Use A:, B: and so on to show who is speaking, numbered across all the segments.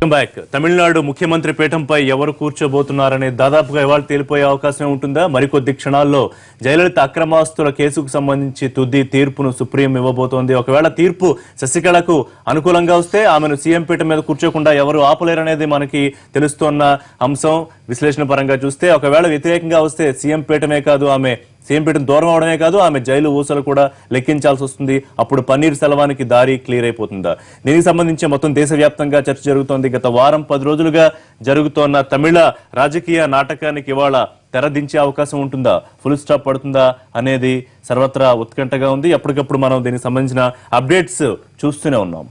A: Welcome back. Tamil Nadu ముఖ్యమంత్రి పీఠంపై ఎవరు కూర్చోబోతున్నారనే దాదాపుగా ఇవాళ తేలిపోయే అవకాశం ఉంటుందా? మరికొద్ది క్షణాల్లో జయలలిత అక్రమాస్తుల కేసుకు సంబంధించి తుది తీర్పును సుప్రీం ఇవ్వబోతోంది. ఒకవేళ తీర్పు శశికళకు అనుకూలంగా వస్తే ఆమెను సీఎం పీఠం మీద కూర్చోకుండా ఎవరు ఆపలేరనేది మనకి తెలుస్తోన్న అంశం. విశ్లేషణ పరంగా చూస్తే ఒకవేళ వ్యతిరేకంగా వస్తే సీఎం పీఠమే కాదు, ఆమె సీఎం పీఠం దూరం అవడమే కాదు, ఆమె జైలు ఊసలు కూడా లెక్కించాల్సి వస్తుంది. అప్పుడు పన్నీర్ సెల్వానికి దారి క్లియర్ అయిపోతుందా? దీనికి సంబంధించి మొత్తం దేశవ్యాప్తంగా చర్చ జరుగుతోంది. గత వారం 10 రోజులుగా జరుగుతోన్న తమిళ రాజకీయ నాటకానికి ఇవాళ తెరదించే అవకాశం ఉంటుందా, ఫుల్ స్టాప్ పడుతుందా అనేది సర్వత్రా ఉత్కంఠగా ఉంది. ఎప్పటికప్పుడు మనం దీనికి సంబంధించిన అప్డేట్స్ చూస్తూనే ఉన్నాం.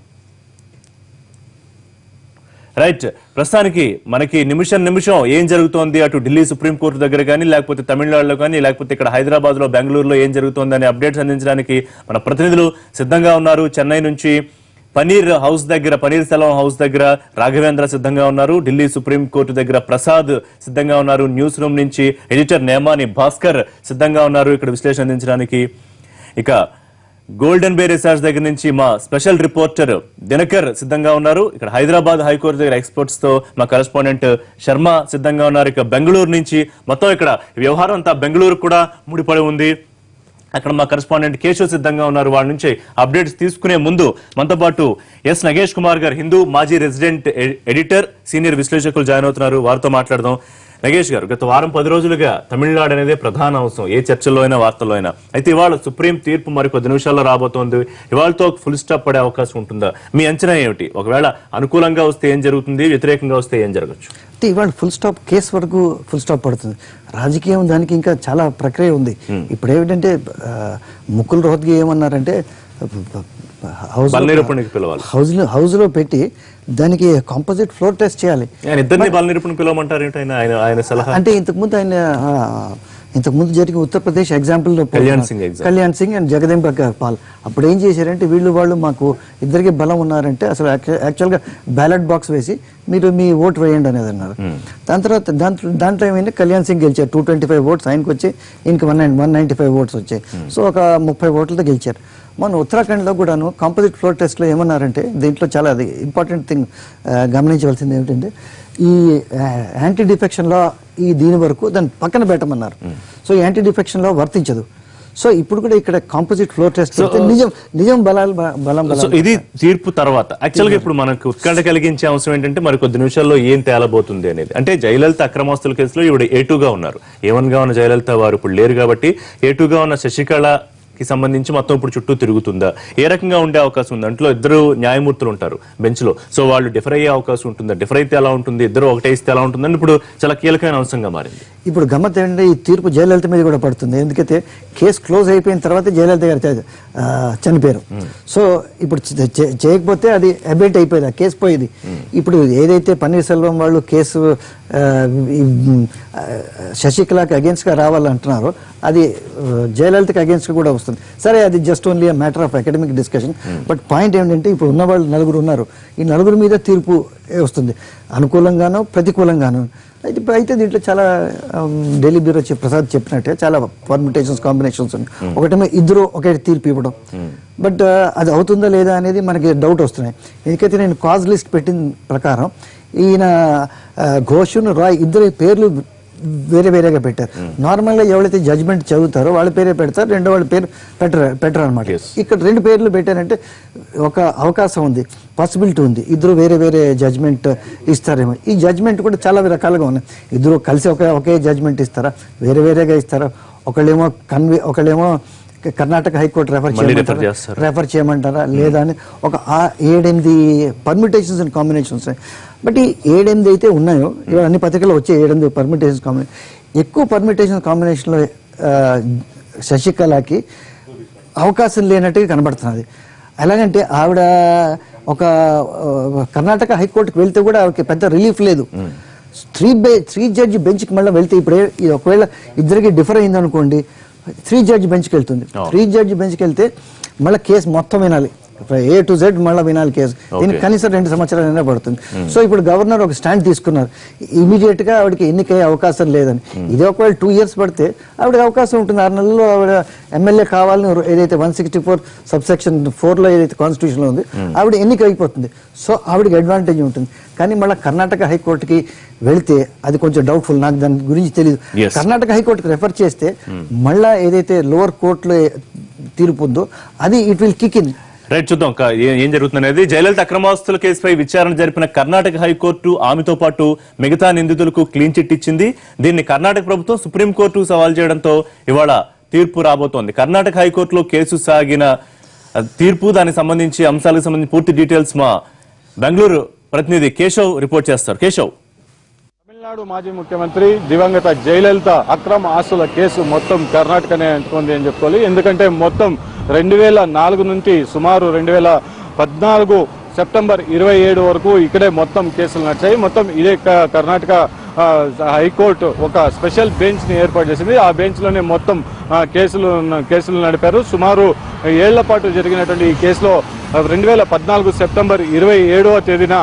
A: రైట్, ప్రస్తుతానికి మనకి నిమిషం ఏం జరుగుతోంది అటు ఢిల్లీ సుప్రీంకోర్టు దగ్గర కానీ, లేకపోతే తమిళనాడులో కానీ, లేకపోతే ఇక్కడ హైదరాబాద్ లో, బెంగళూరులో ఏం జరుగుతోంది అనే అప్డేట్స్ అందించడానికి మన ప్రతినిధులు సిద్ధంగా ఉన్నారు. చెన్నై నుంచి పన్నీర్ సెల్వం హౌస్ దగ్గర రాఘవేంద్ర సిద్ధంగా ఉన్నారు. ఢిల్లీ సుప్రీంకోర్టు దగ్గర ప్రసాద్ సిద్ధంగా ఉన్నారు. న్యూస్ రూమ్ నుంచి ఎడిటర్ నేమాని భాస్కర్ సిద్ధంగా ఉన్నారు ఇక్కడ విశ్లేషణ అందించడానికి. ఇక గోల్డెన్ బే రిసార్ట్స్ దగ్గర నుంచి మా స్పెషల్ రిపోర్టర్ దినకర్ సిద్ధంగా ఉన్నారు. ఇక్కడ హైదరాబాద్ హైకోర్టు దగ్గర ఎక్స్పర్ట్స్ తో మా కరెస్పాండెంట్ శర్మ సిద్ధంగా ఉన్నారు. ఇక బెంగళూరు నుంచి మొత్తం ఇక్కడ వ్యవహారం అంతా బెంగళూరు కూడా ముడిపడి ఉంది. అక్కడ మా కరెస్పాండెంట్ కేశవ్ సిద్ధంగా ఉన్నారు. వాళ్ళ నుంచి అప్డేట్స్ తీసుకునే ముందు మనతో పాటు ఎస్ నగేష్ కుమార్ గారు, హిందూ మాజీ రెసిడెంట్ ఎడిటర్, సీనియర్ విశ్లేషకులు జాయిన్ అవుతున్నారు. వారితో మాట్లాడదాం. నగేష్ గారు, గత వారం 10 రోజులుగా తమిళనాడు అనేది ప్రధాన అంశం, ఏ చర్చల్లో అయినా వార్తల్లో అయినా. అయితే ఇవాళ సుప్రీం తీర్పు మరి కొద్ది నిమిషాల్లో రాబోతోంది. ఇవాళతో ఫుల్ స్టాప్ పడే అవకాశం ఉంటుందా? మీ అంచనా ఏమిటి? ఒకవేళ అనుకూలంగా వస్తే ఏం జరుగుతుంది, వ్యతిరేకంగా వస్తే ఏం జరగచ్చు?
B: అంటే ఇవాళ ఫుల్ స్టాప్ కేసు వరకు ఫుల్ స్టాప్ పడుతుంది. రాజకీయం దానికి ఇంకా చాలా ప్రక్రియ ఉంది. ఇప్పుడు ఏమిటంటే ముకుల్ రోహత్గి ఏమన్నారంటే హౌస్ లో పెట్టి దానికి కాంపోజిట్ ఫ్లోర్ టెస్ట్ చేయాలి. అంటే ఇంతకుముందు జరిగిన ఉత్తరప్రదేశ్ ఎగ్జాంపుల్ లో కళ్యాణ్ సింగ్ అండ్ జగదేంబ పాల్ అప్పుడు ఏం చేశారంటే వాళ్ళు మాకు ఇద్దరికి బలం ఉన్నారంటే అసలు యాక్చువల్ గా బ్యాలెట్ బాక్స్ వేసి మీరు మీ ఓటు వేయండి అనేది అన్నారు. దాని తర్వాత దాంట్లో ఏమైంది, కళ్యాణ్ సింగ్ గెలిచారు. 225 ఓట్స్ ఆయనకు వచ్చి, ఈయనకి 195 ఓట్స్ వచ్చాయి. సో ఒక 30 ఓట్లతో గెలిచారు. మన ఉత్తరాఖండ్ లో కూడాను కాంపోజిట్ ఫ్లోర్ టెస్ట్ లో ఏమన్నారంటే, దీంట్లో చాలా అది ఇంపార్టెంట్ థింగ్ గమనించవలసింది ఏమిటంటే, ఈ యాంటీ డిఫెక్షన్ లా దీని వరకు దాన్ని పక్కన పెట్టమన్నారు. సో యాంటీ డిఫెక్షన్ లా వర్తించదు. సో ఇప్పుడు కూడా ఇక్కడ కాంపోజిట్ ఫ్లోర్ టెస్ట్ నిజం బలం.
A: ఇది తీర్పు తర్వాత యాక్చువల్ గా ఇప్పుడు మనకు ఉత్కంఠ కలిగించే అంశం ఏంటంటే మరి కొద్ది నిమిషాల్లో ఏం తేలబోతుంది అనేది. అంటే జయలలిత అక్రమాస్తుల కేసులో ఇవిడ A2 గా ఉన్నారు. A1 గా ఉన్న జయలలిత వారు ఇప్పుడు లేరు కాబట్టి A2 గా ఉన్న శశికళ కి సంబంధించి మొత్తం ఇప్పుడు చుట్టూ తిరుగుతుందా, ఏ రకంగా ఉండే అవకాశం ఉంది? అంట్లో ఇద్దరు న్యాయమూర్తులు ఉంటారు బెంచ్ లో. సో వాళ్ళు డిఫర్ అయ్యే అవకాశం ఉంటుందా? డిఫర్ అయితే ఎలా ఉంటుంది, ఇద్దరు ఒకటే ఇస్తే ఎలా ఉంటుందని ఇప్పుడు చాలా కీలకమైన అంశంగా మారింది.
B: ఇప్పుడు గమ్మత్ ఏంటంటే ఈ తీర్పు జయలలిత మీద కూడా పడుతుంది. ఎందుకైతే కేసు క్లోజ్ అయిపోయిన తర్వాత జయలలిత గారు చనిపోయారు. సో ఇప్పుడు చేయకపోతే అది అబేట్ అయిపోయేది, ఆ కేసు పోయేది. ఇప్పుడు ఏదైతే పన్నీర్ సెల్వం వాళ్ళు కేసు శశికళకి అగేన్స్ట్ గా రావాలంటున్నారో అది జయలలితకి అగేన్స్ట్ కూడా వస్తుంది. సరే, అది just only matter of academic discussion. But point ఏంటంటే ఇప్పుడు ఉన్న వాళ్ళు 4 ఉన్నారు. ఈ 4 మీద తీర్పు వస్తుంది, అనుకూలంగానో ప్రతికూలంగానో. అయితే దీంట్లో చాలా ఢిల్లీ బ్యూరో ప్రసాద్ చెప్పినట్టే చాలా పర్మిటేషన్స్, కాంబినేషన్స్ ఉన్నాయి. ఒకటేమో ఇద్దరు ఒకే తీర్పు ఇవ్వడం. బట్ అది అవుతుందా లేదా అనేది మనకి డౌట్ వస్తున్నాయి. ఎందుకైతే నేను కాజ్ లిస్ట్ పెట్టిన ప్రకారం ఈయన ఘోషును రాయ్ ఇద్దరు పేర్లు వేరే వేరేగా పెట్టారు. నార్మల్ గా ఎవరైతే జడ్జ్మెంట్ చదువుతారో వాళ్ళ పేరే పెడతారు, రెండో వాళ్ళ పేరు పెట్టరు అనమాట. ఇక్కడ 2 పేర్లు పెట్టారంటే ఒక అవకాశం ఉంది, పాసిబిలిటీ ఉంది, ఇద్దరు వేరే వేరే జడ్జ్మెంట్ ఇస్తారేమో. ఈ జడ్జ్మెంట్ కూడా చాలా రకాలుగా ఉన్నాయి. ఇద్దరు కలిసి ఒకే జడ్జ్మెంట్ ఇస్తారా, వేరే వేరేగా ఇస్తారా? ఒకళ్ళేమో కర్ణాటక హైకోర్టు రెఫర్ చేయమంటారా లేదా అని ఒక 7-8 పర్మిటేషన్స్ అండ్ కాంబినేషన్స్ ఉన్నాయి. బట్ ఈ 7-8 అయితే ఉన్నాయో, ఇవాళ అన్ని పత్రికల్లో వచ్చే 7-8 పర్మిటేషన్స్ కాంబినేషన్, ఎక్కువ పర్మిటేషన్ కాంబినేషన్లో శశికళకి అవకాశం లేనట్టుగా కనబడుతున్నది. ఎలాగంటే ఆవిడ ఒక కర్ణాటక హైకోర్టుకు వెళ్తే కూడా ఆవిడకి పెద్ద రిలీఫ్ లేదు. 3 జడ్జి బెంచ్కి మళ్ళీ వెళ్తే ఇప్పుడే ఒకవేళ ఇద్దరికి డిఫర్ అయింది అనుకోండి, 3 జడ్జి బెంచ్కి వెళ్తుంది. 3 జడ్జి బెంచ్కి వెళ్తే మళ్ళీ కేసు మొత్తం వినాలి. A to Z మళ్ళీ వినాలి కేసు. దీనికి కనీసం 2 సంవత్సరాలైనా పడుతుంది. సో ఇప్పుడు గవర్నర్ ఒక స్టాండ్ తీసుకున్నారు, ఇమీడియట్ గా ఆవిడకి ఎన్నికయ్యే అవకాశం లేదని. ఇదే ఒకవేళ 2 years పడితే ఆవిడకి అవకాశం ఉంటుంది. 6 నెలల్లో ఆవిడ ఎమ్మెల్యే కావాలని ఏదైతే 164 సబ్సెక్షన్ 4లో ఏదైతే కాన్స్టిట్యూషన్ లో ఉంది ఆవిడ ఎన్నిక అయిపోతుంది. సో ఆవిడకి అడ్వాంటేజ్ ఉంటుంది. కానీ మళ్ళీ కర్ణాటక హైకోర్టుకి వెళ్తే అది కొంచెం డౌట్ఫుల్, నాకు దాని గురించి తెలియదు. కర్ణాటక హైకోర్టుకి రెఫర్ చేస్తే మళ్ళా ఏదైతే లోవర్ కోర్టులో తీర్పు ఉందో అది it will kick in.
A: Right, చూద్దాం ఏం జరుగుతుందనేది. జయలలిత అక్రమాస్తుల కేసుపై విచారణ జరిపిన కర్ణాటక హైకోర్టు ఆమెతో పాటు మిగతా నిందితులకు క్లీన్ చిట్ ఇచ్చింది. దీన్ని కర్ణాటక ప్రభుత్వం సుప్రీంకోర్టు సవాల్ చేయడంతో ఇవాళ తీర్పు రాబోతోంది. కర్ణాటక హైకోర్టులో కేసు సాగిన తీర్పు, దానికి సంబంధించి అంశాలకు సంబంధించి పూర్తి డీటెయిల్స్ మా బెంగళూరు ప్రతినిధి కేశవ్ రిపోర్ట్ చేస్తారు. కేశవ్.
C: తమిళనాడు మాజీ ముఖ్యమంత్రి దివంగత జయలలిత అక్రమ ఆస్తుల కేసు మొత్తం కర్ణాటకనే అంటుకుంది అని చెప్పుకోవాలి. ఎందుకంటే మొత్తం 2004 నుంచి సుమారు 2014 సెప్టెంబర్ 27 వరకు ఇక్కడే మొత్తం కేసులు నడిచాయి. మొత్తం ఇదే కర్ణాటక హైకోర్టు ఒక స్పెషల్ బెంచ్ ని ఏర్పాటు చేసింది. ఆ బెంచ్ లోనే మొత్తం కేసులు నడిపారు. సుమారు 7 ఏళ్ల పాటు జరిగినటువంటి ఈ కేసులో 2014 సెప్టెంబర్ 27వ తేదీన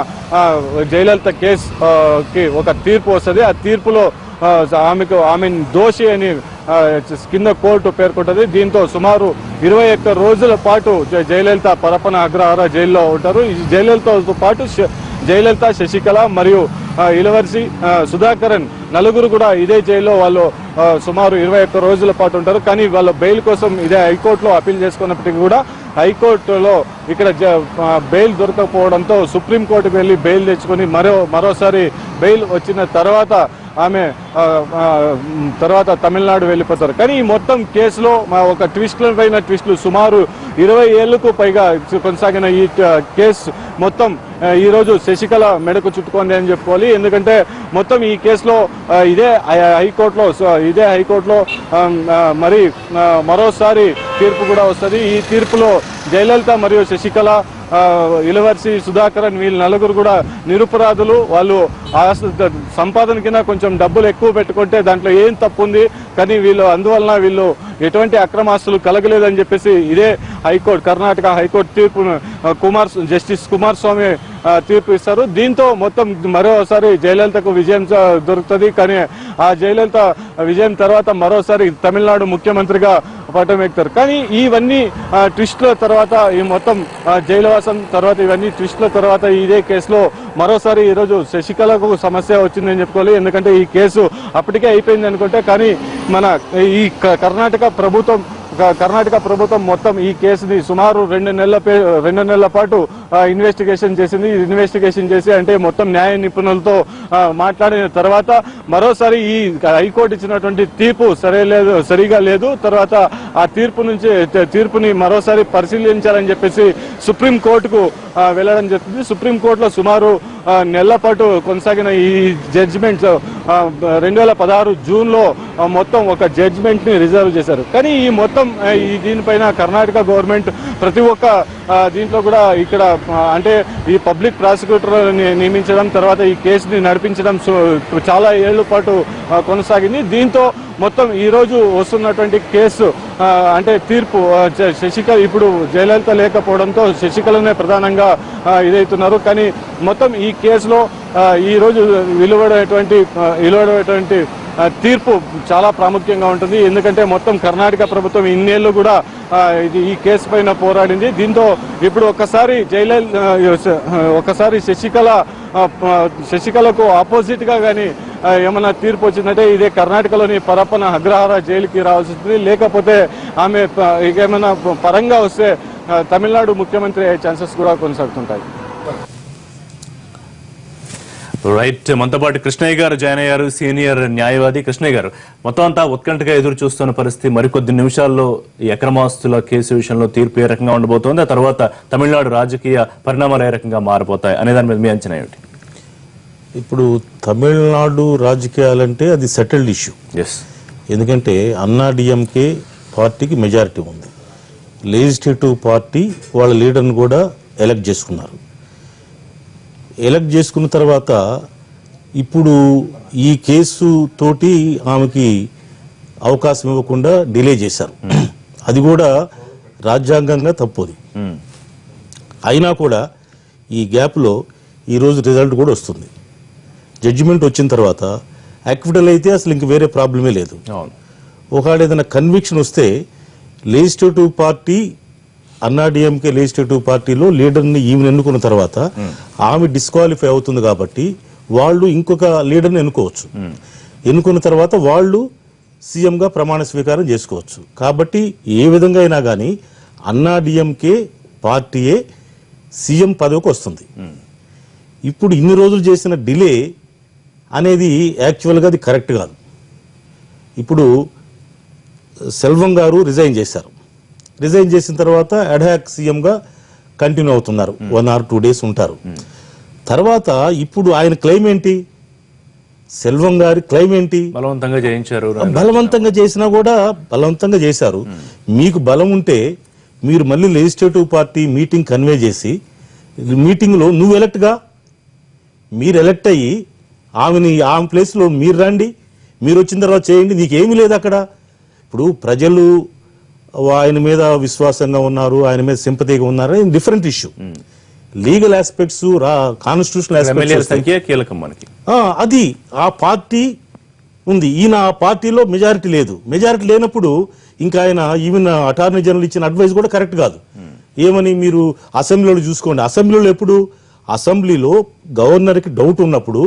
C: జయలలిత కేసుకి ఒక తీర్పు వస్తుంది. ఆ తీర్పులో ఆమె దోషి అని కింద కోర్టు పేర్కొంటది. దీంతో సుమారు 21 రోజుల పాటు జయలలిత పరపన అగ్రహార జైల్లో ఉంటారు. ఈ జయలలితతో పాటు జయలలిత, శశికళ మరియు ఇలవర్సి, సుధాకరన్ నలుగురు కూడా ఇదే జైల్లో వాళ్ళు సుమారు 21 రోజుల పాటు ఉంటారు. కానీ వాళ్ళ బెయిల్ కోసం ఇదే హైకోర్టులో అప్పీల్ చేసుకున్నప్పటికీ కూడా హైకోర్టులో ఇక్కడ బెయిల్ దొరకకపోవడంతో సుప్రీంకోర్టుకు వెళ్లి బెయిల్ తెచ్చుకొని మరోసారి బెయిల్ వచ్చిన తర్వాత ఆమె తర్వాత తమిళనాడు వెళ్ళిపోతారు. కానీ ఈ మొత్తం కేసులో ఒక ట్విస్ట్ల పైన ట్విస్టులు, సుమారు 20 ఏళ్లకు పైగా కొనసాగిన ఈ కేసు మొత్తం ఈ రోజు శశికళ మెడకు చుట్టుకుంది అని చెప్పుకోవాలి. ఎందుకంటే మొత్తం ఈ కేసులో ఇదే హైకోర్టులో మరి మరోసారి తీర్పు కూడా వస్తుంది. ఈ తీర్పులో జయలలిత మరియు శశికళ, ఇలవర్సి, సుధాకరన్ వీళ్ళు నలుగురు కూడా నిరపరాధులు. వాళ్ళు సంపాదన కింద కొంచెం డబ్బులు ఎక్కువ పెట్టుకుంటే దాంట్లో ఏం తప్పు ఉంది, కానీ అందువలన వీళ్ళు ఎటువంటి అక్రమాస్తులు కలగలేదని చెప్పేసి ఇదే కర్ణాటక హైకోర్టు తీర్పును జస్టిస్ కుమార్ స్వామి తీర్పు ఇస్తారు. దీంతో మొత్తం మరోసారి జయలలితకు విజయం దొరుకుతుంది. కానీ ఆ జయలలిత విజయం తర్వాత మరోసారి తమిళనాడు ముఖ్యమంత్రిగా పట్టం ఎక్కుతారు. కానీ ఇవన్నీ ట్విస్టుల తర్వాత, ఈ మొత్తం జైలువాసం తర్వాత ఇవన్నీ ట్విస్టుల తర్వాత ఇదే కేసులో మరోసారి ఈరోజు శశికళకు సమస్య వచ్చిందని చెప్పుకోవాలి. ఎందుకంటే ఈ కేసు అప్పటికే అయిపోయింది అనుకుంటే, కానీ మన ఈ కర్ణాటక ప్రభుత్వం మొత్తం ఈ కేసుని సుమారు 2 నెలల పాటు ఇన్వెస్టిగేషన్ చేసింది. ఇన్వెస్టిగేషన్ చేసి అంటే మొత్తం న్యాయ నిపుణులతో మాట్లాడిన తర్వాత మరోసారి ఈ హైకోర్టు ఇచ్చినటువంటి తీర్పు సరిగా లేదు, తర్వాత ఆ తీర్పుని మరోసారి పరిశీలించాలని చెప్పేసి సుప్రీంకోర్టుకు వెళ్లడం జరుగుతుంది. సుప్రీంకోర్టులో సుమారు నెలల పాటు కొనసాగిన ఈ జడ్జిమెంట్ 2016 జూన్లో మొత్తం ఒక జడ్జిమెంట్ ని రిజర్వ్ చేశారు. కానీ ఈ మొత్తం దీనిపైన కర్ణాటక గవర్నమెంట్ ప్రతి ఒక్క దీంట్లో కూడా ఇక్కడ అంటే ఈ పబ్లిక్ ప్రాసిక్యూటర్ నియమించడం, తర్వాత ఈ కేసుని నడిపించడం చాలా ఏళ్ల పాటు కొనసాగింది. దీంతో మొత్తం ఈ రోజు వస్తున్నటువంటి కేసు అంటే తీర్పు శశికళ, ఇప్పుడు జయలలిత లేకపోవడంతో శశికళనే ప్రధానంగా ఇదవుతున్నారు. కానీ మొత్తం ఈ కేసులో ఈ రోజు వెలువడేటువంటి తీర్పు చాలా ప్రాముఖ్యంగా ఉంటుంది. ఎందుకంటే మొత్తం కర్ణాటక ప్రభుత్వం ఇన్నేళ్లు కూడా ఈ కేసు పైన పోరాడింది. దీంతో ఇప్పుడు ఒకసారి శశికళకు ఆపోజిట్ గా కానీ ఏమన్నా తీర్పు వచ్చిందంటే ఇదే కర్ణాటకలోని పరపన అగ్రహార జైలుకి రావాల్సి ఉంటుంది. లేకపోతే ఆమె ఏమైనా పరంగా వస్తే తమిళనాడు ముఖ్యమంత్రి అయ్యే ఛాన్సెస్ కూడా కొనసాగుతుంటాయి.
A: రైట్, మనతో పాటు కృష్ణయ్య గారు జాయిన్ అయ్యారు, సీనియర్ న్యాయవాది. కృష్ణయ్య గారు, మొత్తం అంతా ఉత్కంఠగా ఎదురు చూస్తున్న పరిస్థితి, మరికొద్ది నిమిషాల్లో ఈ అక్రమాస్తుల కేసు విషయంలో తీర్పు ఏ రకంగా ఉండబోతోంది, ఆ తర్వాత తమిళనాడు రాజకీయ పరిణామాలు ఏ రకంగా మారిపోతాయి అనే దాని మీద మీ అంచనా ఏమిటి?
D: ఇప్పుడు తమిళనాడు రాజకీయాలంటే అది సెటిల్డ్ ఇష్యూ. ఎందుకంటే అన్నా డిఎంకే పార్టీకి మెజారిటీ ఉంది. లెజిస్లేటివ్ పార్టీ వాళ్ళ లీడర్ని కూడా ఎలక్ట్ చేసుకున్నారు. ఎలక్ట్ చేసుకున్న తర్వాత ఇప్పుడు ఈ కేసు తోటి ఆమెకి అవకాశం ఇవ్వకుండా డిలే చేశారు. అది కూడా రాజ్యాంగంగా తప్పుది. అయినా కూడా ఈ గ్యాప్లో ఈరోజు రిజల్ట్ కూడా వస్తుంది. జడ్జిమెంట్ వచ్చిన తర్వాత యాక్విటల్ అయితే అసలు ఇంక వేరే ప్రాబ్లమే లేదు.
A: అవును.
D: ఒకవేళ ఏదైనా కన్విక్షన్ వస్తే లెజిస్లేటివ్ పార్టీ అన్నాడీఎంకే లెజిస్లేటివ్ పార్టీలో లీడర్ని ఈమెను ఎన్నుకున్న తర్వాత ఆమె డిస్క్వాలిఫై అవుతుంది కాబట్టి వాళ్ళు ఇంకొక లీడర్ని ఎన్నుకోవచ్చు. ఎన్నుకున్న తర్వాత వాళ్ళు సీఎంగా ప్రమాణ స్వీకారం చేసుకోవచ్చు. కాబట్టి ఏ విధంగా అయినా కానీ అన్నాడీఎంకే పార్టీయే సీఎం పదవికి వస్తుంది. ఇప్పుడు ఇన్ని రోజులు చేసిన డిలే అనేది యాక్చువల్గా అది కరెక్ట్ కాదు. ఇప్పుడు సెల్వం గారు రిజైన్ చేశారు. రిజైన్ చేసిన తర్వాత అడ్హాక్ సీఎంగా కంటిన్యూ అవుతున్నారు. 1 or 2 days ఉంటారు. తర్వాత ఇప్పుడు ఆయన క్లెయిమ్ ఏంటి? సెల్వం గారి క్లెయిమ్ ఏంటి?
A: బలవంతంగా చేయించారు.
D: బలవంతంగా చేసినా కూడా బలవంతంగా చేశారు. మీకు బలం ఉంటే మీరు మళ్ళీ లెజిస్లేటివ్ పార్టీ మీటింగ్ కన్వే చేసి మీటింగ్లో నువ్వు ఎలక్ట్గా మీరు ఎలక్ట్ అయ్యి ఆమె ప్లేస్లో మీరు రండి, మీరు వచ్చిన తర్వాత చేయండి. నీకేమీ లేదు అక్కడ. ఇప్పుడు ప్రజలు ఆయన మీద విశ్వాసంగా ఉన్నారు, ఆయన మీద సింపతిగా ఉన్నారు, different issue. Legal aspects constitutional aspects
A: సంఖ్య కీలకం మనకి.
D: అది ఆ పార్టీ ఉంది. ఈయన ఆ పార్టీలో మెజారిటీ లేదు. మెజారిటీ లేనప్పుడు ఇంకా ఆయన ఈవెన్ అటార్నీ జనరల్ ఇచ్చిన అడ్వైస్ కూడా కరెక్ట్ కాదు. ఏమని మీరు అసెంబ్లీలో చూసుకోండి. అసెంబ్లీలో ఎప్పుడు అసెంబ్లీలో గవర్నర్కి డౌట్ ఉన్నప్పుడు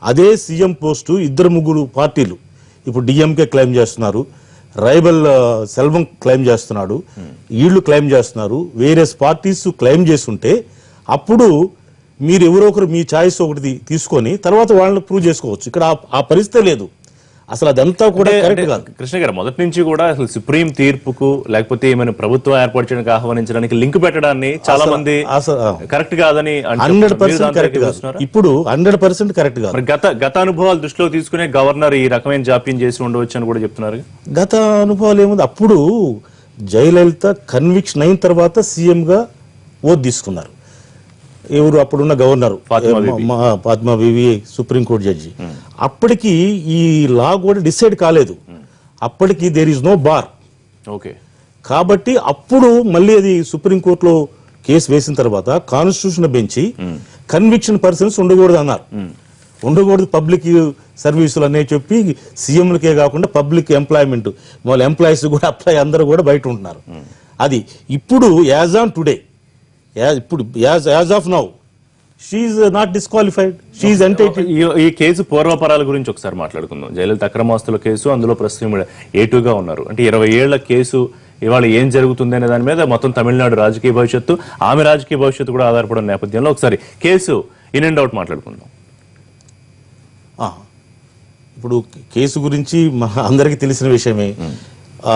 D: అదే సీఎం పోస్టు 2-3 పార్టీలు ఇప్పుడు డిఎంకే క్లెయిమ్ చేస్తున్నారు, రైబల్ సెల్వం క్లెయిమ్ చేస్తున్నాడు, వీళ్ళు క్లెయిమ్ చేస్తున్నారు, వేరియస్ పార్టీస్ క్లెయిమ్ చేస్తుంటే అప్పుడు మీరు ఎవరో ఒకరు మీ ఛాయిస్ ఒకటి తీసుకొని తర్వాత వాళ్ళని ప్రూవ్ చేసుకోవచ్చు. ఇక్కడ ఆ పరిస్థితి లేదు. అసలు అదంతా కూడా కరెక్ట్ కాదు.
A: కృష్ణ గారు మొదటి నుంచి కూడా అసలు సుప్రీం తీర్పుకు లేకపోతే ఏమైనా ప్రభుత్వం ఏర్పాటు చేయడానికి ఆహ్వానించడానికి లింక్ పెట్టడాన్ని చాలా మంది కరెక్ట్ కాదని
D: 100% కరెక్ట్ కాదు. ఇప్పుడు 100% కరెక్ట్ కాదు.
A: గత అనుభవాలు దృష్టిలో తీసుకునే గవర్నర్ ఈ రకమైన జాప్యం చేసి ఉండవచ్చు అని కూడా చెప్తున్నారు.
D: గత అనుభవాలు ఏముంది? అప్పుడు జయలలిత కన్విక్షన్ అయిన తర్వాత సీఎం గా ఓట్ తీసుకున్నారు. ఎవరు అప్పుడున్న governor Fatima Beevi, supreme court judge. అప్పటికి ఈ లా కూడా డిసైడ్ కాలేదు. అప్పటికి there is no bar.
A: Okay.
D: కాబట్టి అప్పుడు మళ్ళీ అది సుప్రీంకోర్టులో కేసు వేసిన తర్వాత కాన్స్టిట్యూషన్ బెంచి కన్విక్షన్ పర్సన్స్ ఉండకూడదు అన్నారు. ఉండకూడదు పబ్లిక్ సర్వీసులు అనే చెప్పి సీఎంలకే కాకుండా పబ్లిక్ ఎంప్లాయ్మెంట్ వాళ్ళ ఎంప్లాయీస్ కూడా అప్లై అందరూ కూడా బయట ఉంటున్నారు. అది ఇప్పుడు యాజ్ ఆన్ టుడే, ఇప్పుడు as of now she's not disqualified, she's entitled.
A: ఈ కేసు పూర్వపరాల గురించి ఒకసారి మాట్లాడుకుందాం. జయలలిత అక్రమాస్తుల కేసు, అందులో ప్రస్తుతం A2గా ఉన్నారు. అంటే 20 ఏళ్ల కేసు. ఇవాళ ఏం జరుగుతుంది అనే దాని మీద మొత్తం తమిళనాడు రాజకీయ భవిష్యత్తు, ఆమె రాజకీయ భవిష్యత్తు కూడా ఆధారపడిన నేపథ్యంలో ఒకసారి కేసు ఇన్ అండ్ అవుట్ మాట్లాడుకుందాం.
D: ఇప్పుడు కేసు గురించి అందరికీ తెలిసిన విషయమే.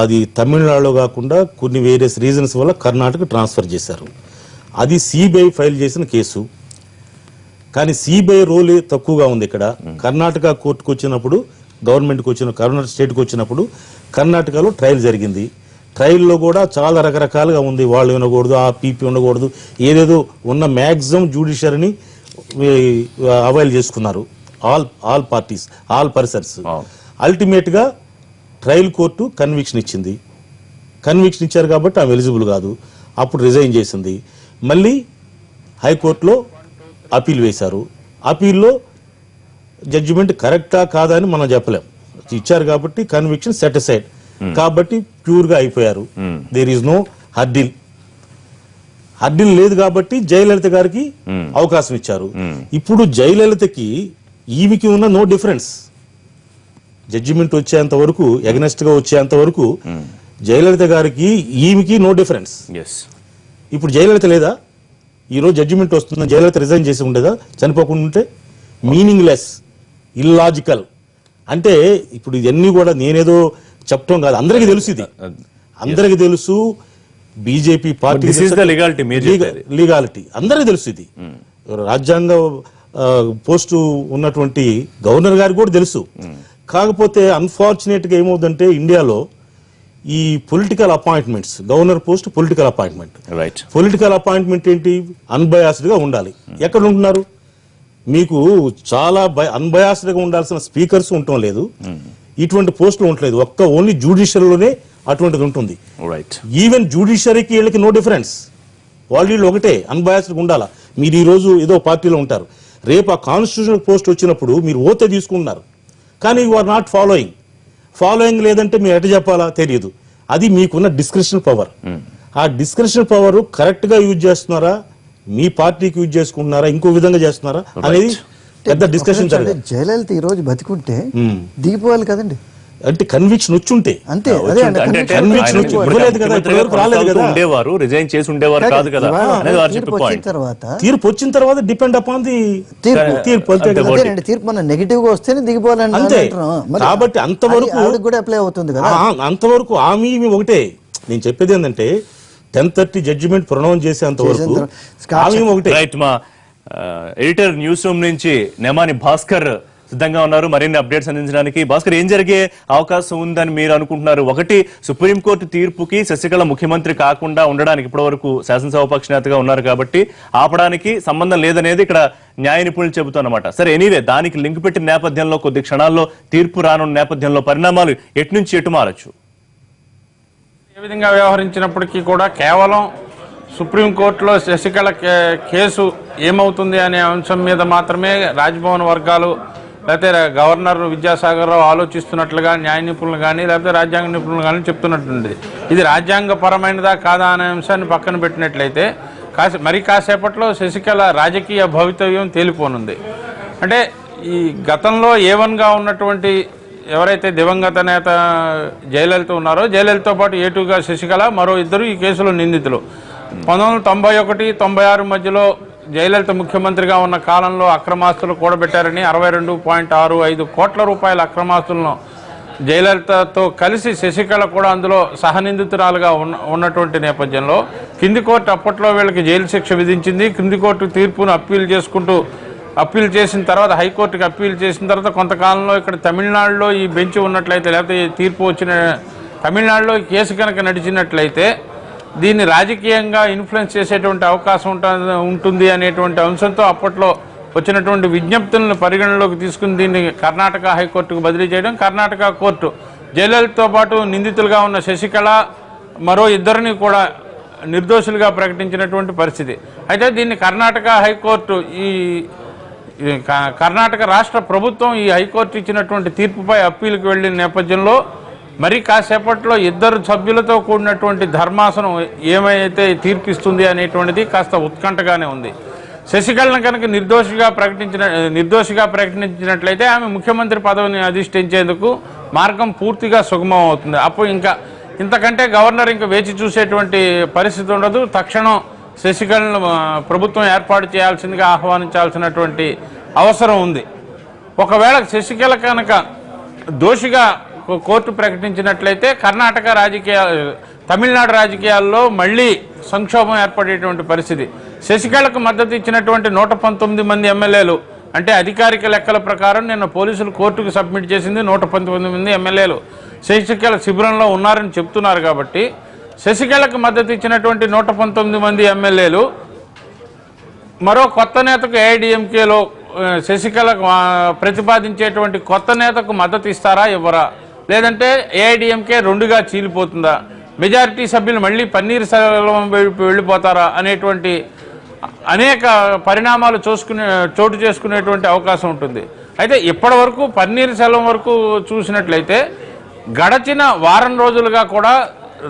D: అది తమిళనాడులో కాకుండా కొన్ని వేరియస్ రీజన్స్ వల్ల కర్ణాటక ట్రాన్స్ఫర్ చేశారు. అది సిబిఐ ఫైల్ చేసిన కేసు. కానీ సిబిఐ రోల్ తక్కువగా ఉంది ఇక్కడ. కర్ణాటక కోర్టుకు వచ్చినప్పుడు, గవర్నమెంట్కి వచ్చిన కర్ణాటక స్టేట్కి వచ్చినప్పుడు కర్ణాటకలో ట్రయల్ జరిగింది. ట్రయల్లో కూడా చాలా రకరకాలుగా ఉంది. వాళ్ళు ఉండకూడదు, ఆ పీపీ ఉండకూడదు, ఏదేదో ఉన్న మ్యాక్సిమం జ్యుడిషియరీని అవైల్ చేసుకున్నారు all parties, all persons. Ultimate గా ట్రయల్ కోర్టు కన్విక్షన్ ఇచ్చింది. కన్విక్షన్ ఇచ్చారు కాబట్టి ఆమె ఎలిజిబుల్ కాదు. అప్పుడు రిజైన్ చేసింది. మళ్ళీ హైకోర్టులో అపీల్ వేశారు. అపీల్లో జడ్జిమెంట్ కరెక్టా కాదా అని మనం చెప్పలేం. ఇచ్చారు కాబట్టి కన్విక్షన్ సెటిసైడ్ కాబట్టి ప్యూర్ గా అయిపోయారు. There is no hurdle. Hurdle లేదు కాబట్టి జయలలిత గారికి అవకాశం ఇచ్చారు. ఇప్పుడు జయలలితకి ఈమెకి ఉన్న నో డిఫరెన్స్. జడ్జిమెంట్ వచ్చేంత వరకు, ఎగనెస్ట్ గా వచ్చేంత వరకు జయలలిత గారికి ఈమెకి నో డిఫరెన్స్. ఇప్పుడు జయలలిత లేదా? ఈరోజు జడ్జిమెంట్ వస్తుందని జయలలిత రిజైన్ చేసి ఉండేదా చనిపోకుండా ఉంటే? Meaningless, illogical. అంటే ఇప్పుడు ఇవన్నీ కూడా నేనేదో చెప్పడం కాదు, అందరికీ తెలుసు. ఇది అందరికీ తెలుసు. బీజేపీ పార్టీ లీగాలిటీ అందరికీ తెలుసు. ఇది రాజ్యాంగ పోస్టు ఉన్నటువంటి గవర్నర్ గారికి కూడా తెలుసు. కాకపోతే అన్ఫార్చునేట్ గా ఏమవుతుందంటే ఇండియాలో ఈ political appointments, governor post political appointment. Political appointment ఏంటి? అన్బయాస్డ్ గా ఉండాలి. ఎక్కడ ఉంటున్నారు? మీకు చాలా అన్బయాస్డ్ గా ఉండాల్సిన స్పీకర్స్ ఉండటం లేదు. ఇటువంటి పోస్టులు ఉండలేదు. ఓన్లీ జ్యుడిషియరీలోనే అటువంటిది ఉంటుంది. ఈవెన్ జ్యుడిషియరీకి వీళ్ళకి నో డిఫరెన్స్. వాళ్ళు ఒకటే అన్బయాస్డ్గా ఉండాలా. మీరు ఈ రోజు ఏదో పార్టీలో ఉంటారు, రేపు ఆ కాన్స్టిట్యూషనల్ పోస్ట్ వచ్చినప్పుడు మీరు ఓతే తీసుకుంటున్నారు, కానీ యు ఆర్ నాట్ ఫాలోయింగ్ లేదంటే మీరు ఎట్లా చెప్పాలా తెలియదు. అది మీకున్న డిస్క్రిప్షన్ పవర్. ఆ డిస్క్రిప్షన్ పవర్ కరెక్ట్ గా యూజ్ చేస్తున్నారా, మీ పార్టీకి యూజ్ చేసుకుంటున్నారా, ఇంకో విధంగా చేస్తున్నారా అనేది పెద్ద డిస్కషన్ జరగదు.
B: జయలలిత ఈ రోజు బతికుంటే దిగిపోవాలి కదండి,
D: అంటే కన్విక్షన్ వచ్చుంటే
B: అంతే. అదే
A: ఉండేవారు, రిజైన్ చేసి ఉండేవారు కాదు కదా అనేది వారు చెప్పే పాయింట్.
D: తీర్పు వచ్చిన తర్వాత డిపెండ్ అపాన్ ది
B: తీర్పు మన నెగిటివ్ గా వస్తేనే దిగిపోవాలని
D: అంతే. కాబట్టి అంతవరకు
B: కూడా అప్లై అవుతుంది కదా.
D: అంతవరకు ఆమె ఒకటే. నేను చెప్పేది ఏంటంటే 10:30 జడ్జిమెంట్ ప్రొనౌన్స్ చేసేంత వరకు ఆమె ఒకటే.
A: రైట్. మా ఎడిటర్ న్యూస్ రూమ్ నుంచి నెమాని భాస్కర్ సిద్ధంగా ఉన్నారు మరిన్ని అప్డేట్స్ అందించడానికి. భాస్కర్, ఏం జరిగే అవకాశం ఉందని మీరు అనుకుంటున్నారు? ఒకటి, సుప్రీంకోర్టు తీర్పుకి శశికళ ముఖ్యమంత్రి కాకుండా ఉండడానికి ఇప్పటి వరకు శాసనసభాపక్ష నేతగా ఉన్నారు కాబట్టి ఆపడానికి సంబంధం లేదనేది ఇక్కడ న్యాయ నిపుణులు చెబుతున్నమాట. సరే, ఎనీవే దానికి లింక్ పెట్టిన నేపథ్యంలో కొద్ది క్షణాల్లో తీర్పు రానున్న నేపథ్యంలో పరిణామాలు ఎటు నుంచి ఎటు మారచ్చు?
E: ఏ విధంగా వ్యవహరించినప్పటికీ కూడా కేవలం సుప్రీంకోర్టులో శశికళ కేసు ఏమవుతుంది అనే అంశం మీద మాత్రమే రాజ్భవన్ వర్గాలు లేకపోతే గవర్నర్ విద్యాసాగర్ రావు ఆలోచిస్తున్నట్లుగా న్యాయ నిపుణులు కానీ లేకపోతే రాజ్యాంగ నిపుణులు కానీ చెప్తున్నట్టుంది. ఇది రాజ్యాంగపరమైనదా కాదా అనే అంశాన్ని పక్కన పెట్టినట్లయితే కాసేపట్లో శశికళ రాజకీయ భవితవ్యం తేలిపోనుంది. అంటే ఈ గతంలో A1గా ఉన్నటువంటి ఎవరైతే దివంగత నేత జయలలిత ఉన్నారో, జయలలితతో పాటు A2గా శశికళ, మరో ఇద్దరు ఈ కేసులో నిందితులు. 1991, 96 మధ్యలో జయలలిత ముఖ్యమంత్రిగా ఉన్న కాలంలో అక్రమాస్తులు కూడబెట్టారని 62.65 కోట్ల రూపాయల అక్రమాస్తులను జయలలితతో కలిసి శశికళ కూడా అందులో సహనిందితురాలుగా ఉన్నటువంటి నేపథ్యంలో కింది కోర్టు అప్పట్లో వీళ్ళకి జైలు శిక్ష విధించింది. కింది కోర్టు తీర్పును అప్పీల్ చేసిన తర్వాత హైకోర్టుకి అప్పీల్ చేసిన తర్వాత కొంతకాలంలో ఇక్కడ తమిళనాడులో ఈ బెంచ్ ఉన్నట్లయితే లేకపోతే తీర్పు వచ్చిన తమిళనాడులో కేసు కనుక నడిచినట్లయితే దీన్ని రాజకీయంగా ఇన్ఫ్లుయెన్స్ చేసేటువంటి అవకాశం ఉంటుంది అనేటువంటి అంశంతో అప్పట్లో వచ్చినటువంటి విజ్ఞప్తులను పరిగణలోకి తీసుకుని దీన్ని కర్ణాటక హైకోర్టుకు బదిలీ చేయడం, కర్ణాటక కోర్టు జయలలితతో పాటు నిందితులుగా ఉన్న శశికళ మరో ఇద్దరిని కూడా నిర్దోషులుగా ప్రకటించినటువంటి పరిస్థితి. అయితే దీన్ని కర్ణాటక హైకోర్టు కర్ణాటక రాష్ట్ర ప్రభుత్వం ఈ హైకోర్టు ఇచ్చినటువంటి తీర్పుపై అప్పీలుకు వెళ్లిన నేపథ్యంలో మరి కాసేపట్లో ఇద్దరు సభ్యులతో కూడినటువంటి ధర్మాసనం ఏమైతే తీర్పిస్తుంది అనేటువంటిది కాస్త ఉత్కంఠగానే ఉంది. శశికళను కనుక నిర్దోషిగా ప్రకటించినట్లయితే ఆమె ముఖ్యమంత్రి పదవిని అధిష్ఠించేందుకు మార్గం పూర్తిగా సుగమం అవుతుంది. అప్పుడు ఇంతకంటే గవర్నర్ ఇంకా వేచి చూసేటువంటి పరిస్థితి ఉండదు. తక్షణం శశికళను ప్రభుత్వం ఏర్పాటు చేయాల్సిందిగా ఆహ్వానించాల్సినటువంటి అవసరం ఉంది. ఒకవేళ శశికళ కనుక దోషిగా కోర్టు ప్రకటించినట్లయితే తమిళనాడు రాజకీయాల్లో మళ్లీ సంక్షోభం ఏర్పడేటువంటి పరిస్థితి. శశికళకు మద్దతు ఇచ్చినటువంటి 119 మంది ఎమ్మెల్యేలు, అంటే అధికారిక లెక్కల ప్రకారం నిన్న పోలీసులు కోర్టుకు సబ్మిట్ చేసింది 119 మంది ఎమ్మెల్యేలు శశికళ శిబిరంలో ఉన్నారని చెప్తున్నారు. కాబట్టి శశికళకు మద్దతు ఇచ్చినటువంటి 119 మంది ఎమ్మెల్యేలు మరో కొత్త నేతకు ఏఐడిఎంకేలో శశికళ ప్రతిపాదించేటువంటి కొత్త నేతకు మద్దతు ఇస్తారా, ఇవ్వరా? లేదంటే ఏఐడిఎంకే 2గా చీలిపోతుందా? మెజారిటీ సభ్యులు మళ్ళీ పన్నీర్ సెల్వం వెళ్ళిపోతారా అనేటువంటి అనేక పరిణామాలు చోటు చేసుకునేటువంటి అవకాశం ఉంటుంది. అయితే ఇప్పటి వరకు పన్నీర్ సెల్వం వరకు చూసినట్లయితే గడచిన వారం రోజులుగా కూడా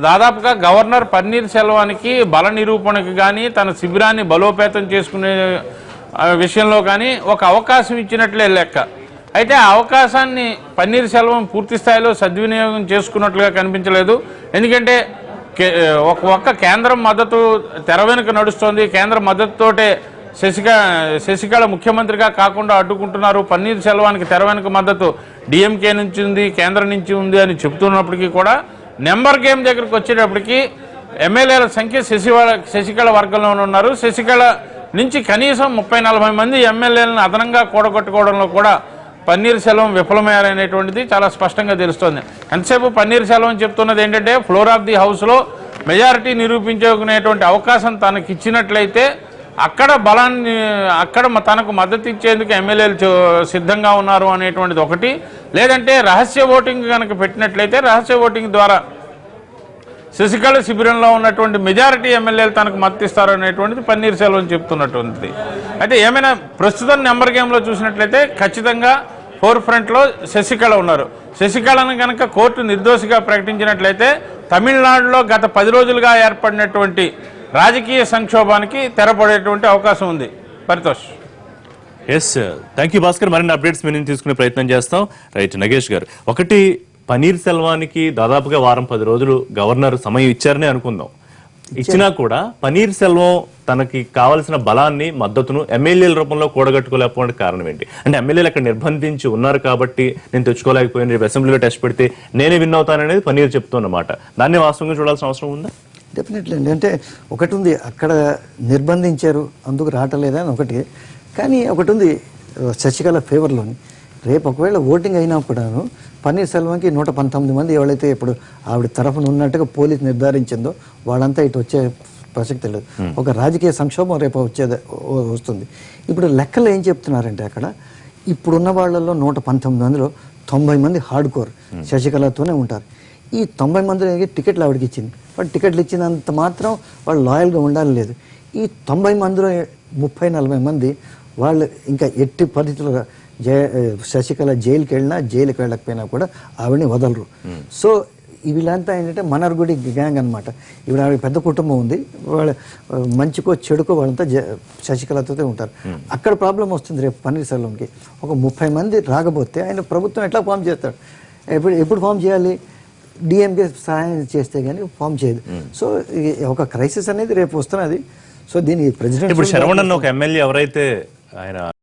E: దాదాపుగా గవర్నర్ పన్నీర్ సెల్వానికి బల నిరూపణకు కానీ తన శిబిరాన్ని బలోపేతం చేసుకునే విషయంలో కానీ ఒక అవకాశం ఇచ్చినట్లే లెక్క. అయితే ఆ అవకాశాన్ని పన్నీర్ సెల్వం పూర్తి స్థాయిలో సద్వినియోగం చేసుకున్నట్లుగా కనిపించలేదు. ఎందుకంటే ఒక కేంద్రం మద్దతు తెర వెనుక నడుస్తోంది. కేంద్ర మద్దతుతోటే శశికళ ముఖ్యమంత్రిగా కాకుండా అడ్డుకుంటున్నారు. పన్నీర్ సెల్వానికి తెర వెనుక మద్దతు డిఎంకే నుంచి ఉంది, కేంద్రం నుంచి ఉంది అని చెబుతున్నప్పటికీ కూడా నెంబర్ గేమ్ దగ్గరికి వచ్చేటప్పటికి ఎమ్మెల్యేల సంఖ్య శశికళ వర్గంలోనే ఉన్నారు. శశికళ నుంచి కనీసం 30-40 మంది ఎమ్మెల్యేలను అదనంగా కూడగొట్టుకోవడంలో కూడా పన్నీర్ సెల్వం విఫలమయ్యారనేటువంటిది చాలా స్పష్టంగా తెలుస్తోంది. ఎంతసేపు పన్నీర్ సెల్వం చెప్తున్నది ఏంటంటే ఫ్లోర్ ఆఫ్ ది హౌస్లో మెజారిటీ నిరూపించుకునేటువంటి అవకాశం తనకి ఇచ్చినట్లయితే అక్కడ తనకు మద్దతు ఇచ్చేందుకు ఎమ్మెల్యేలు సిద్ధంగా ఉన్నారు అనేటువంటిది ఒకటి. లేదంటే రహస్య ఓటింగ్ కనుక పెట్టినట్లయితే రహస్య ఓటింగ్ ద్వారా శశికళ శిబిరంలో ఉన్నటువంటి మెజారిటీ ఎమ్మెల్యేలు తనకు మద్దతు ఇస్తారు అనేటువంటిది పన్నీర్ సెల్వం చెప్తున్నటువంటిది. అయితే ఏమైనా ప్రస్తుతం నెంబర్ గేమ్లో చూసినట్లయితే ఖచ్చితంగా ఫోర్ ఫ్రంట్లో శశికళ ఉన్నారు. శశికళను కనుక కోర్టు నిర్దోషిగా ప్రకటించినట్లయితే తమిళనాడులో గత 10 రోజులుగా ఏర్పడినటువంటి రాజకీయ సంక్షోభానికి తెరపడేటువంటి అవకాశం ఉంది. Paritosh.
A: Yes, thank you Bhaskar. మరిన్ని అప్డేట్స్ మేము తీసుకునే ప్రయత్నం చేస్తాం. రైట్, నగేష్ గారు, ఒకటి పన్నీర్ సెల్వానికి దాదాపుగా వారం 10 రోజులు గవర్నర్ సమయం ఇచ్చారని అనుకుందాం. ఇచ్చినా కూడా పన్నీర్ సెల్వం తనకి కావాల్సిన బలాన్ని మద్దతును ఎమ్మెల్యేల రూపంలో కూడగట్టుకోలేకపోవడం కారణం ఏంటి? అంటే ఎమ్మెల్యేలు అక్కడ నిర్బంధించి ఉన్నారు కాబట్టి నేను తెచ్చుకోలేకపోయాను, రేపు అసెంబ్లీలో టెస్ట్ పెడితే నేనే విన్ అవుతాననేది పన్నీర్ చెప్తున్నమాట. దాన్ని వాస్తవంగా చూడాల్సిన అవసరం ఉందా?
B: డెఫినెట్లీ అండి. అంటే ఒకటి ఉంది, అక్కడ నిర్బంధించారు అందుకు రావట్లేదా అని ఒకటి. కానీ ఒకటి ఉంది శశికళ ఫేవర్లోని, రేపు ఒకవేళ ఓటింగ్ అయినా కూడాను పన్నీర్ సెల్వంకి 119 మంది ఎవరైతే ఇప్పుడు ఆవిడ తరఫున ఉన్నట్టుగా పోలీసు నిర్ధారించిందో వాళ్ళంతా ఇటు వచ్చే ప్రసక్తి లేదు. ఒక రాజకీయ సంక్షోభం రేపు వస్తుంది. ఇప్పుడు లెక్కలు ఏం చెప్తున్నారంటే అక్కడ ఇప్పుడున్న వాళ్ళల్లో 119 మందిలో 90 మంది హార్డ్ కోర్ శశికళతోనే ఉంటారు. ఈ 90 మందికి టికెట్లు ఆవిడకి ఇచ్చింది. వాళ్ళు టికెట్లు ఇచ్చినంత మాత్రం వాళ్ళు లాయల్గా ఉండాలి లేదు. ఈ 90 మందిలో 30-40 మంది వాళ్ళు ఇంకా ఎట్టి పరిస్థితులుగా శశికళ జైలుకి వెళ్ళినా జైలుకి వెళ్ళకపోయినా కూడా ఆవిడని వదలరు. సో వీళ్ళంతా ఏంటంటే మనర్గుడి గ్యాంగ్ అనమాట. ఇప్పుడు ఆవిడ పెద్ద కుటుంబం ఉంది, వాళ్ళ మంచికో చెడుకో వాళ్ళంతా శశికళతో ఉంటారు. అక్కడ ప్రాబ్లం వస్తుంది రేపు పన్నీర్ సెల్వంకి. ఒక 30 మంది రాకపోతే ఆయన ప్రభుత్వం ఎట్లా ఫామ్ చేస్తాడు? ఎప్పుడు ఫామ్ చేయాలి? డిఎంకే సహాయం చేస్తే కానీ ఫామ్ చేయదు. సో ఒక క్రైసిస్ అనేది రేపు వస్తున్నది. సో దీని ప్రెసిడెంట్
A: ఇప్పుడు శరవణన్ ఒక ఎమ్మెల్యే ఎవరైతే ఆయన